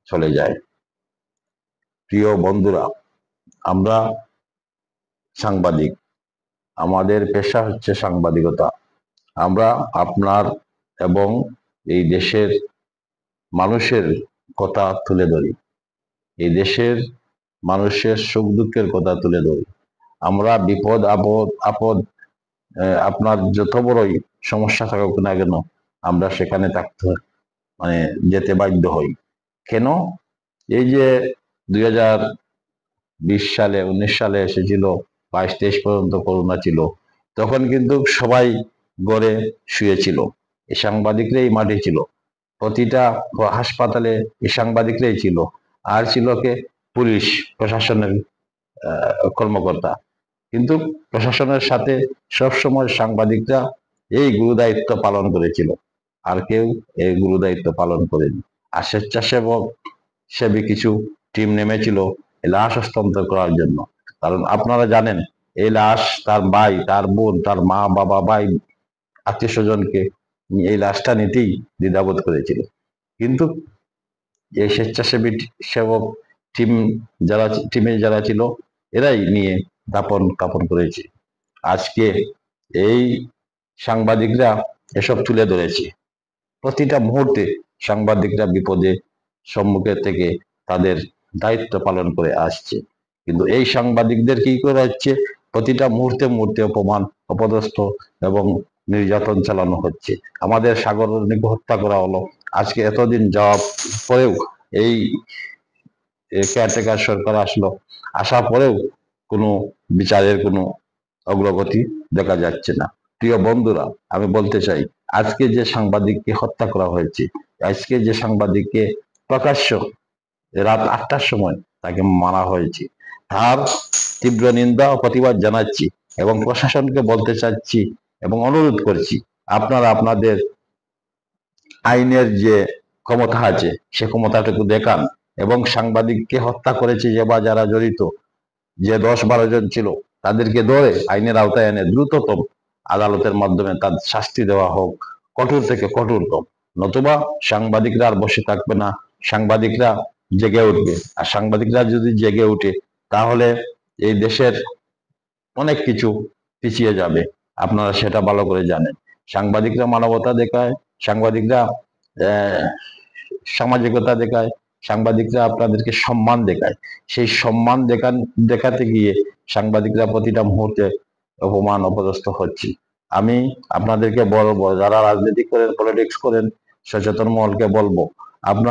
চলে যায়। প্রিয় বন্ধুরা, আমরা সাংবাদিক, আমাদের পেশা হচ্ছে সাংবাদিকতা। আমরা আপনার এবং এই দেশের মানুষের কথা তুলে ধরি, এই দেশের মানুষের সুখ দুঃখের কথা তুলে ধরি। আমরা বিপদ আপদ আপদ আপনার যত বড়ই সমস্যা থাকুক না কেন, আমরা সেখানে থাকতে যেতে বাধ্য হই। কেন? এই যে 2020 সালে 19 সালে এসেছিল, 22-23 পর্যন্ত করোনা ছিল, তখন কিন্তু সবাই ঘরে শুয়েছিল, এই সাংবাদিকরাই মাঠে ছিল। প্রতিটা হাসপাতালে এই সাংবাদিকরাই ছিল। আর ছিল কে? পুলিশ প্রশাসনের কর্মকর্তা। কিন্তু প্রশাসনের সাথে সবসময় সাংবাদিকরা এই গুরুদায়িত্ব পালন করেছিল, আর কেউ এই গুরুদায়িত্ব পালন করেনি। আর স্বেচ্ছাসেবক সেবী কিছু টিম নেমেছিল লাশ হস্তান্তর করার জন্য। কারণ আপনারা জানেন, এই লাশ তার ভাই, তার বোন, তার মা, বাবা, ভাই, আত্মীয় স্বজনকে এই লাশটা নিতেই দ্বিধাবোধ করেছিল। কিন্তু এই স্বেচ্ছাসেবী সেবক টিমে যারা ছিল, এরাই নিয়ে দাপন কাপন করেছে। আজকে এই সাংবাদিকরা এসব তুলে ধরেছে। প্রতিটা মুহূর্তে সাংবাদিকরা বিপদে সম্মুখে থেকে তাদের দায়িত্ব পালন করে আসছে। কিন্তু এই সাংবাদিকদের কি করা হচ্ছে? প্রতিটা মুহূর্তে মুহূর্তে অপমান, অপদস্থ এবং নির্যাতন চালানো হচ্ছে। আমাদের সাগররত্নীকে হত্যা করা হলো। আজকে এতদিন যাওয়ার পরেও এই কেয়ারটেকার সরকার আসলো, আসার পরেও কোনো বিচারের কোনো অগ্রগতি দেখা যাচ্ছে না। প্রিয় বন্ধুরা, আমি বলতে চাই, আজকে যে সাংবাদিককে হত্যা করা হয়েছে, আজকে যে সাংবাদিককে প্রকাশ্য রাত 8টার সময় তাকে মারা হয়েছে, তার তীব্র নিন্দা ও প্রতিবাদ জানাচ্ছি এবং প্রশাসনকে বলতে চাচ্ছি এবং অনুরোধ করছি, আপনারা আপনাদের আইনের যে ক্ষমতা আছে সে ক্ষমতাটুকু দেখান এবং সাংবাদিককে হত্যা করেছে যে বা যারা জড়িত, যে 10-12 জন ছিল, তাদেরকে ধরে আইনের আওতায় এনে দ্রুততম আদালতের মাধ্যমে তার শাস্তি দেওয়া হোক, কঠোর থেকে কঠোরতম। নতুবা সাংবাদিকরা আর বসে থাকবে না, সাংবাদিকরা জেগে উঠবে। আর সাংবাদিকরা যদি জেগে উঠে, তাহলে এই দেশের অনেক কিছু পিছিয়ে যাবে। আপনারা সেটা ভালো করে জানেন। সাংবাদিকরা মানবতা দেখায়, সাংবাদিকরা আহ সামাজিকতা দেখায়, সাংবাদিকরা আপনাদেরকে সম্মান দেখায়। সেই সম্মান দেখাতে গিয়ে সাংবাদিকরা প্রতিটা মুহূর্তে অপমান অপদস্থ হচ্ছে। আমি আপনাদেরকে বলবো, যারা রাজনীতি করেন, পলিটিক্স করেন, সচেতন মহলকে বলবো, আপনার